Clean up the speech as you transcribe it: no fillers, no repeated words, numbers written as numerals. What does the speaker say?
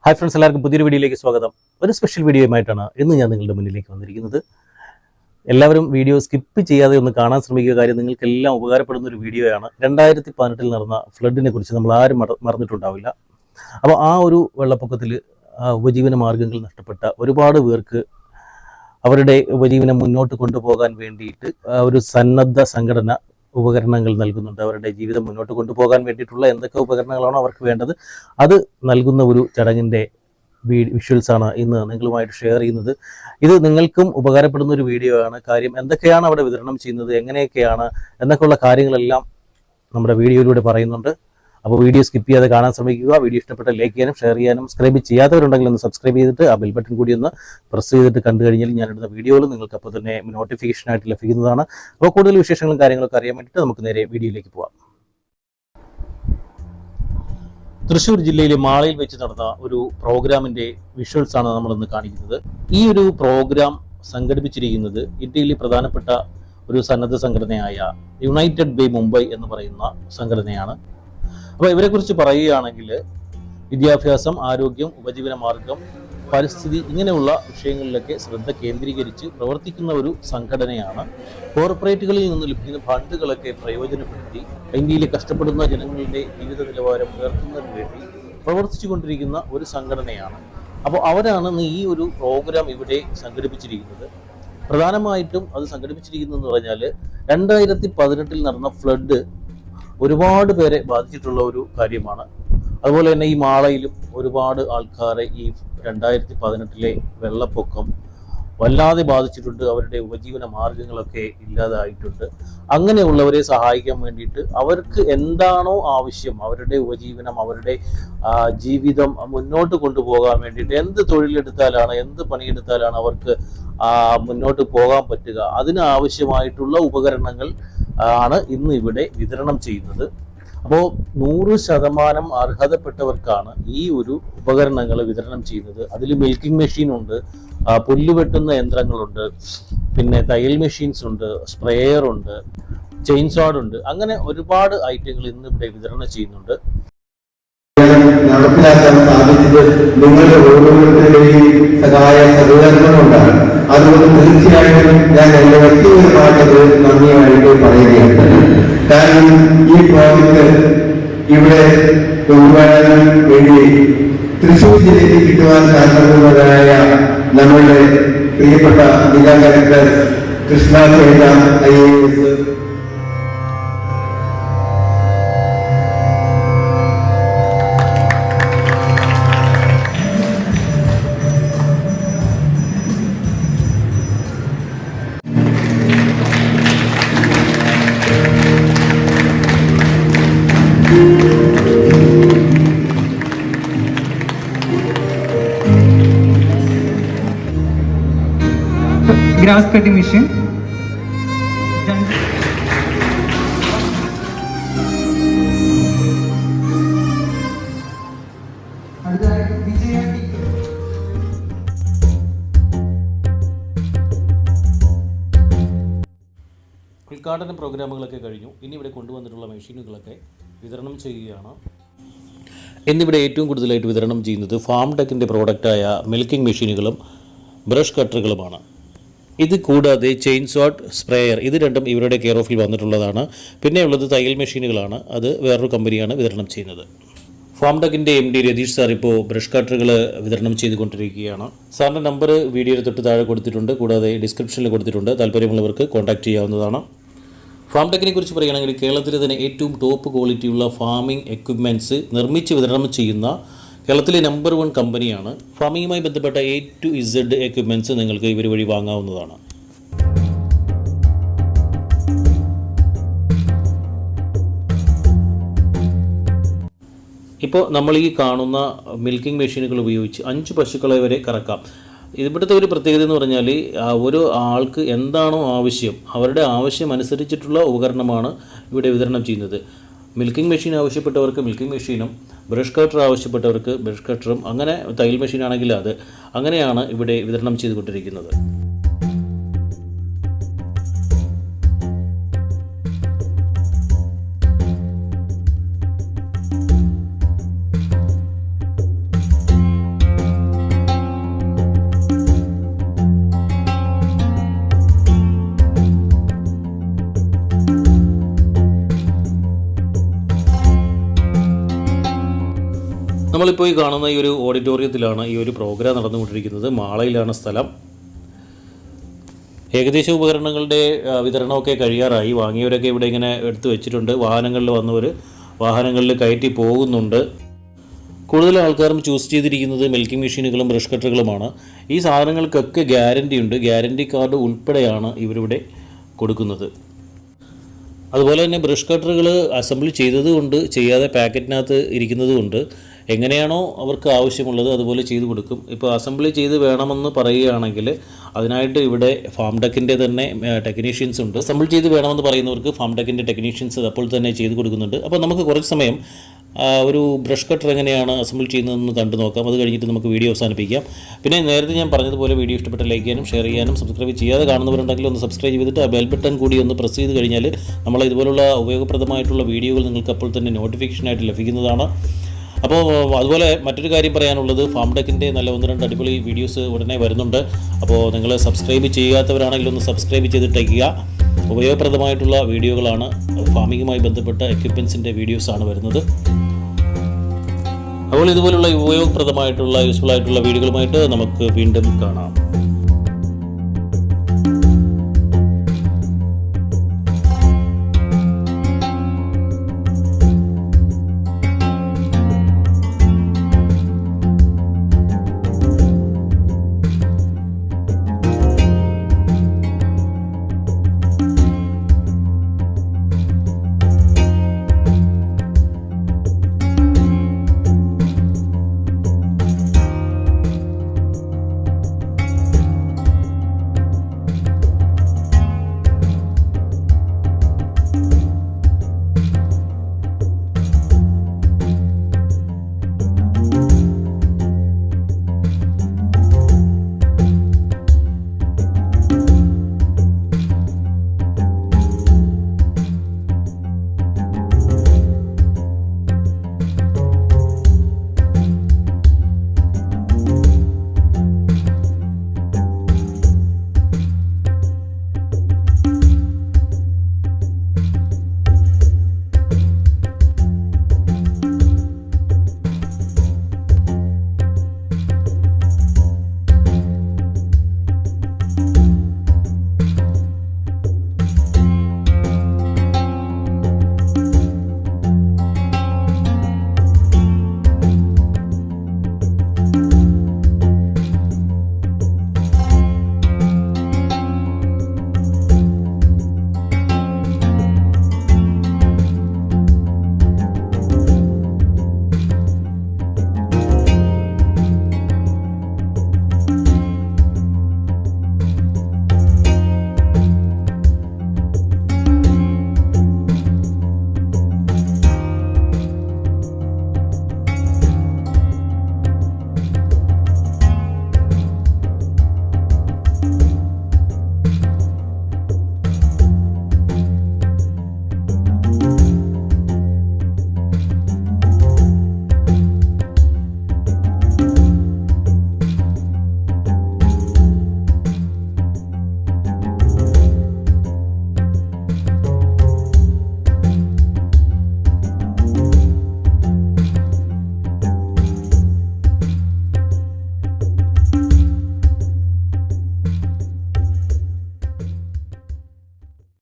Hi friends, എല്ലാവർക്കും പുതിയൊരു വീഡിയോയിലേക്ക് സ്വാഗതം. ഒരു സ്പെഷ്യൽ വീഡിയോയുമായിട്ടാണ് ഇന്ന് ഞാൻ നിങ്ങളുടെ മുന്നിലേക്ക് വന്നിരിക്കുന്നത്. എല്ലാവരും വീഡിയോ സ്കിപ്പ് ചെയ്യാതെ ഒന്ന് കാണാൻ ശ്രമിക്കുക. കാര്യം നിങ്ങൾക്കെല്ലാം ഉപകാരപ്പെടുന്ന ഒരു വീഡിയോയാണ്. 2018 നടന്ന ഫ്ലഡിനെ കുറിച്ച് നമ്മൾ ആരും മറന്നിട്ടുണ്ടാവില്ല. അപ്പോൾ ആ ഒരു വെള്ളപ്പൊക്കത്തിൽ ഉപജീവന മാർഗ്ഗങ്ങൾ നഷ്ടപ്പെട്ട ഒരുപാട് പേർക്ക് അവരുടെ ഉപജീവനം മുന്നോട്ട് കൊണ്ടുപോകാൻ വേണ്ടിയിട്ട് ഒരു സന്നദ്ധ സംഘടന ഉപകരണങ്ങൾ നൽകുന്നുണ്ട്. അവരുടെ ജീവിതം മുന്നോട്ട് കൊണ്ടുപോകാൻ വേണ്ടിയിട്ടുള്ള എന്തൊക്കെ ഉപകരണങ്ങളാണോ അവർക്ക് വേണ്ടത് അത് നൽകുന്ന ഒരു ചടങ്ങിൻ്റെ വിഷ്വൽസാണ് ഇന്ന് നിങ്ങളുമായിട്ട് ഷെയർ ചെയ്യുന്നത്. ഇത് നിങ്ങൾക്കും ഉപകാരപ്പെടുന്ന ഒരു വീഡിയോ ആണ്. കാര്യം എന്തൊക്കെയാണ് അവിടെ വിതരണം ചെയ്യുന്നത്, എങ്ങനെയൊക്കെയാണ് എന്നൊക്കെയുള്ള കാര്യങ്ങളെല്ലാം നമ്മുടെ വീഡിയോയിലൂടെ പറയുന്നുണ്ട്. അപ്പോൾ വീഡിയോ സ്കിപ്പ് ചെയ്യാതെ കാണാൻ ശ്രമിക്കുക. വീഡിയോ ഇഷ്ടപ്പെട്ട ലൈക്ക് ചെയ്യാനും ഷെയർ ചെയ്യാനും, സബ്സ്ക്രൈബ് ചെയ്യാത്തവരുണ്ടെങ്കിൽ ഒന്ന് സബ്സ്ക്രൈബ് ചെയ്തിട്ട് ആ ബെൽ ബട്ടൺ കൂടി ഒന്ന് പ്രസ് ചെയ്തിട്ട് കണ്ടു കഴിഞ്ഞാൽ ഞാനിടുന്ന വീഡിയോകൾ നിങ്ങൾക്ക് അപ്പോൾ തന്നെ നോട്ടിഫിക്കേഷനായിട്ട് ലഭിക്കുന്നതാണ്. അപ്പോൾ കൂടുതൽ വിശേഷങ്ങളും കാര്യങ്ങളൊക്കെ അറിയാൻ വേണ്ടിയിട്ട് നമുക്ക് നേരെ വീഡിയോയിലേക്ക് പോകാം. തൃശ്ശൂർ ജില്ലയിലെ മാളയിൽ വെച്ച് നടന്ന ഒരു പ്രോഗ്രാമിൻ്റെ വിഷ്വൽസാണ് നമ്മളിന്ന് കാണിക്കുന്നത്. ഈ ഒരു പ്രോഗ്രാം സംഘടിപ്പിച്ചിരിക്കുന്നത് ഇന്ത്യയിലെ പ്രധാനപ്പെട്ട ഒരു സന്നദ്ധ സംഘടനയായ യുണൈറ്റഡ് വേ മുംബൈ എന്ന് പറയുന്ന സംഘടനയാണ്. അപ്പോൾ ഇവരെക്കുറിച്ച് പറയുകയാണെങ്കിൽ വിദ്യാഭ്യാസം, ആരോഗ്യം, ഉപജീവന മാർഗം, പരിസ്ഥിതി ഇങ്ങനെയുള്ള വിഷയങ്ങളിലൊക്കെ ശ്രദ്ധ കേന്ദ്രീകരിച്ച് പ്രവർത്തിക്കുന്ന ഒരു സംഘടനയാണ്. കോർപ്പറേറ്റുകളിൽ നിന്ന് ലഭിക്കുന്ന ഫണ്ടുകളൊക്കെ പ്രയോജനപ്പെടുത്തി ഇന്ത്യയിലെ കഷ്ടപ്പെടുന്ന ജനങ്ങളുടെ ജീവിത നിലവാരം ഉയർത്തുന്നതിന് വേണ്ടി പ്രവർത്തിച്ചു കൊണ്ടിരിക്കുന്ന ഒരു സംഘടനയാണ്. അപ്പോൾ അവരാണ് ഈ ഒരു പ്രോഗ്രാം ഇവിടെ സംഘടിപ്പിച്ചിരിക്കുന്നത്. പ്രധാനമായിട്ടും അത് സംഘടിപ്പിച്ചിരിക്കുന്നതെന്ന് പറഞ്ഞാൽ 2018 നടന്ന ഫ്ലഡ് ഒരുപാട് പേരെ ബാധിച്ചിട്ടുള്ള ഒരു കാര്യമാണ്. അതുപോലെ തന്നെ ഈ മാളയിലും ഒരുപാട് ആൾക്കാരെ ഈ 2018 വെള്ളപ്പൊക്കം വല്ലാതെ ബാധിച്ചിട്ടുണ്ട്. അവരുടെ ഉപജീവന മാർഗങ്ങളൊക്കെ ഇല്ലാതായിട്ടുണ്ട്. അങ്ങനെയുള്ളവരെ സഹായിക്കാൻ വേണ്ടിയിട്ട് അവർക്ക് എന്താണോ ആവശ്യം, അവരുടെ ഉപജീവനം, അവരുടെ ജീവിതം മുന്നോട്ട് കൊണ്ടുപോകാൻ വേണ്ടിയിട്ട് എന്ത് തൊഴിലെടുത്താലാണ്, എന്ത് പണിയെടുത്താലാണ് അവർക്ക് മുന്നോട്ട് പോകാൻ പറ്റുക, അതിനാവശ്യമായിട്ടുള്ള ഉപകരണങ്ങൾ ആണ് ഇന്ന് ഇവിടെ വിതരണം ചെയ്യുന്നത്. അപ്പോൾ 100% അർഹതപ്പെട്ടവർക്കാണ് ഈ ഒരു ഉപകരണങ്ങൾ വിതരണം ചെയ്യുന്നത്. അതിൽ മിൽക്കിംഗ് മെഷീൻ ഉണ്ട്, പുല്ലുവെട്ടുന്ന യന്ത്രങ്ങളുണ്ട്, പിന്നെ തയ്യൽ മെഷീൻസ് ഉണ്ട്, സ്പ്രേയർ ഉണ്ട്, ചെയിൻ സോഡ് ഉണ്ട്. അങ്ങനെ ഒരുപാട് ഐറ്റങ്ങൾ ഇന്ന് ഇവിടെ വിതരണം ചെയ്യുന്നുണ്ട്. നടപ്പിലാക്കാൻ സാധിച്ചത് നിങ്ങളുടെ ഓരോരുത്തരുടെയും സഹായ സഹകരണങ്ങളുണ്ടാണ്. അതുകൊണ്ട് തീർച്ചയായിട്ടും ഞാൻ എന്റെ വ്യക്തിപരമായിട്ടത് നന്ദിയായിട്ട് പറയുകയാണ്. കാരണം ഈ പ്രോജക്റ്റ് ഇവിടെ കൊണ്ടുവരാൻ വേണ്ടി തൃശ്ശൂർ ജില്ലയ്ക്ക് കിട്ടുവാൻ സാധിക്കുന്നതായ നമ്മളുടെ പ്രിയപ്പെട്ട ജില്ലാ കലക്ടർ കൃഷ്ണ ചേട്ട IAS, grass cutting machine, ഉദ്ഘാടന പ്രോഗ്രാമുകളൊക്കെ കഴിഞ്ഞു. ഇനി ഇവിടെ കൊണ്ടുവന്നിട്ടുള്ള മെഷീനുകളൊക്കെ വിതരണം ചെയ്യുകയാണ്. എന്നിവിടെ ഏറ്റവും കൂടുതലായിട്ട് വിതരണം ചെയ്യുന്നത് ഫാം ടെക്കിൻ്റെ പ്രോഡക്റ്റായ മിൽക്കിംഗ് മെഷീനുകളും ബ്രഷ് കട്ടറുകളുമാണ്. ഇത് കൂടാതെ ചെയിൻ സോട്ട്, സ്പ്രേയർ, ഇത് രണ്ടും ഇവരുടെ കെയർ ഓഫിൽ വന്നിട്ടുള്ളതാണ്. പിന്നെ ഉള്ളത് തയ്യൽ മെഷീനുകളാണ്. അത് വേറൊരു കമ്പനിയാണ് വിതരണം ചെയ്യുന്നത്. ഫാം ടെക്കിൻ്റെ MD രതീഷ് സാർ ഇപ്പോൾ ബ്രഷ് കട്ടറുകൾ വിതരണം ചെയ്തുകൊണ്ടിരിക്കുകയാണ്. സാറിൻ്റെ നമ്പർ വീഡിയോയിൽ തൊട്ട് താഴെ കൊടുത്തിട്ടുണ്ട്, കൂടാതെ ഡിസ്ക്രിപ്ഷനിൽ കൊടുത്തിട്ടുണ്ട്. താല്പര്യമുള്ളവർക്ക് കോൺടാക്റ്റ് ചെയ്യാവുന്നതാണ്. ഫാം ടെക്കിനെ കുറിച്ച് പറയുകയാണെങ്കിൽ കേരളത്തിലെ തന്നെ ഏറ്റവും ടോപ്പ് ക്വാളിറ്റിയുള്ള ഫാമിംഗ് എക്വിപ്മെൻറ്റ്സ് നിർമ്മിച്ച് വിതരണം ചെയ്യുന്ന കേരളത്തിലെ നമ്പർ 1 കമ്പനിയാണ്. ഫാമിങ്ങുമായി ബന്ധപ്പെട്ട A to Z എക്വിപ്മെൻറ്റ്സ് നിങ്ങൾക്ക് ഇവർ വഴി വാങ്ങാവുന്നതാണ്. ഇപ്പോൾ നമ്മൾ ഈ കാണുന്ന മിൽക്കിംഗ് മെഷീനുകൾ ഉപയോഗിച്ച് 5 പശുക്കളെ വരെ കറക്കാം. ഇവിടുത്തെ ഒരു പ്രത്യേകത എന്ന് പറഞ്ഞാൽ ഒരു ആൾക്ക് എന്താണോ ആവശ്യം, അവരുടെ ആവശ്യം അനുസരിച്ചിട്ടുള്ള ഉപകരണമാണ് ഇവിടെ വിതരണം ചെയ്യുന്നത്. മിൽക്കിംഗ് മെഷീൻ ആവശ്യപ്പെട്ടവർക്ക് മിൽക്കിംഗ് മെഷീനും, ബ്രഷ് കട്ടർ ആവശ്യപ്പെട്ടവർക്ക് ബ്രഷ് കട്ടറും, അങ്ങനെ തയ്യൽ മെഷീൻ ആണെങ്കിൽ അത്, അങ്ങനെയാണ് ഇവിടെ വിതരണം ചെയ്തുകൊണ്ടിരിക്കുന്നത്. നമ്മളിപ്പോൾ ഈ കാണുന്ന ഈ ഒരു ഓഡിറ്റോറിയത്തിലാണ് ഈ ഒരു പ്രോഗ്രാം നടന്നുകൊണ്ടിരിക്കുന്നത്. മാളയിലാണ് സ്ഥലം. ഏകദേശം ഉപകരണങ്ങളുടെ വിതരണമൊക്കെ കഴിയാറായി. വാങ്ങിയവരൊക്കെ ഇവിടെ ഇങ്ങനെ എടുത്തു വെച്ചിട്ടുണ്ട്. വാഹനങ്ങളിൽ വന്നവർ വാഹനങ്ങളിൽ കയറ്റി പോകുന്നുണ്ട്. കൂടുതൽ ആൾക്കാരും ചൂസ് ചെയ്തിരിക്കുന്നത് മിൽക്കിംഗ് മെഷീനുകളും ബ്രഷ് കട്ടറുകളുമാണ്. ഈ സാധനങ്ങൾക്കൊക്കെ ഗ്യാരണ്ടി ഉണ്ട്. ഗ്യാരണ്ടി കാർഡ് ഉൾപ്പെടെയാണ് ഇവരിവിടെ കൊടുക്കുന്നത്. അതുപോലെ തന്നെ ബ്രഷ് കട്ടറുകൾ അസംബിൾ ചെയ്തതുകൊണ്ട്, ചെയ്യാതെ പാക്കറ്റിനകത്ത് ഇരിക്കുന്നത് കൊണ്ട് എങ്ങനെയാണോ അവർക്ക് ആവശ്യമുള്ളത് അതുപോലെ ചെയ്തു കൊടുക്കും. ഇപ്പോൾ അസംബിൾ ചെയ്ത് വേണമെന്ന് പറയുകയാണെങ്കിൽ അതിനായിട്ട് ഇവിടെ ഫാം ടെക്കിൻ്റെ തന്നെ ടെക്നീഷ്യൻസ് ഉണ്ട്. അസംബിൾ ചെയ്ത് വേണമെന്ന് പറയുന്നവർക്ക് ഫാം ടെക്കിൻ്റെ ടെക്നീഷ്യൻസ് അപ്പോൾ തന്നെ ചെയ്ത് കൊടുക്കുന്നുണ്ട്. അപ്പോൾ നമുക്ക് കുറച്ച് സമയം ഒരു ബ്രഷ് കട്ടർ എങ്ങനെയാണ് അസംബിൾ ചെയ്യുന്നതെന്ന് കണ്ടു നോക്കാം. അത് കഴിഞ്ഞിട്ട് നമുക്ക് വീഡിയോ അവസാനിപ്പിക്കാം. പിന്നെ നേരത്തെ ഞാൻ പറഞ്ഞതുപോലെ വീഡിയോ ഇഷ്ടപ്പെട്ട ലൈക്ക് ചെയ്യാനും ഷെയർ ചെയ്യാനും സബ്സ്ക്രൈബ് ചെയ്യാതെ കാണുന്നവരുണ്ടെങ്കിൽ ഒന്ന് സബ്സ്ക്രൈബ് ചെയ്തിട്ട് ആ ബെൽ ബട്ടൺ കൂടി ഒന്ന് പ്രസ് ചെയ്ത് കഴിഞ്ഞാൽ നമ്മൾ ഇതുപോലുള്ള ഉപയോഗപ്രദമായിട്ടുള്ള വീഡിയോകൾ നിങ്ങൾക്ക് അപ്പോൾ തന്നെ നോട്ടിഫിക്കേഷനായിട്ട് ലഭിക്കുന്നതാണ്. അപ്പോൾ അതുപോലെ മറ്റൊരു കാര്യം പറയാനുള്ളത്, ഫാം ടെക്കിൻ്റെ നല്ല 1-2 അടിപൊളി വീഡിയോസ് ഉടനെ വരുന്നുണ്ട്. അപ്പോൾ നിങ്ങൾ സബ്സ്ക്രൈബ് ചെയ്യാത്തവരാണെങ്കിൽ ഒന്ന് സബ്സ്ക്രൈബ് ചെയ്തിട്ടേക്കുക. ഉപയോഗപ്രദമായിട്ടുള്ള വീഡിയോകളാണ്. ഫാമിങ്ങുമായി ബന്ധപ്പെട്ട എക്യുപ്മെൻസിൻ്റെ വീഡിയോസാണ് വരുന്നത്. അപ്പോൾ ഇതുപോലുള്ള ഉപയോഗപ്രദമായിട്ടുള്ള യൂസ്ഫുൾ ആയിട്ടുള്ള വീഡിയോകളുമായിട്ട് നമുക്ക് വീണ്ടും കാണാം.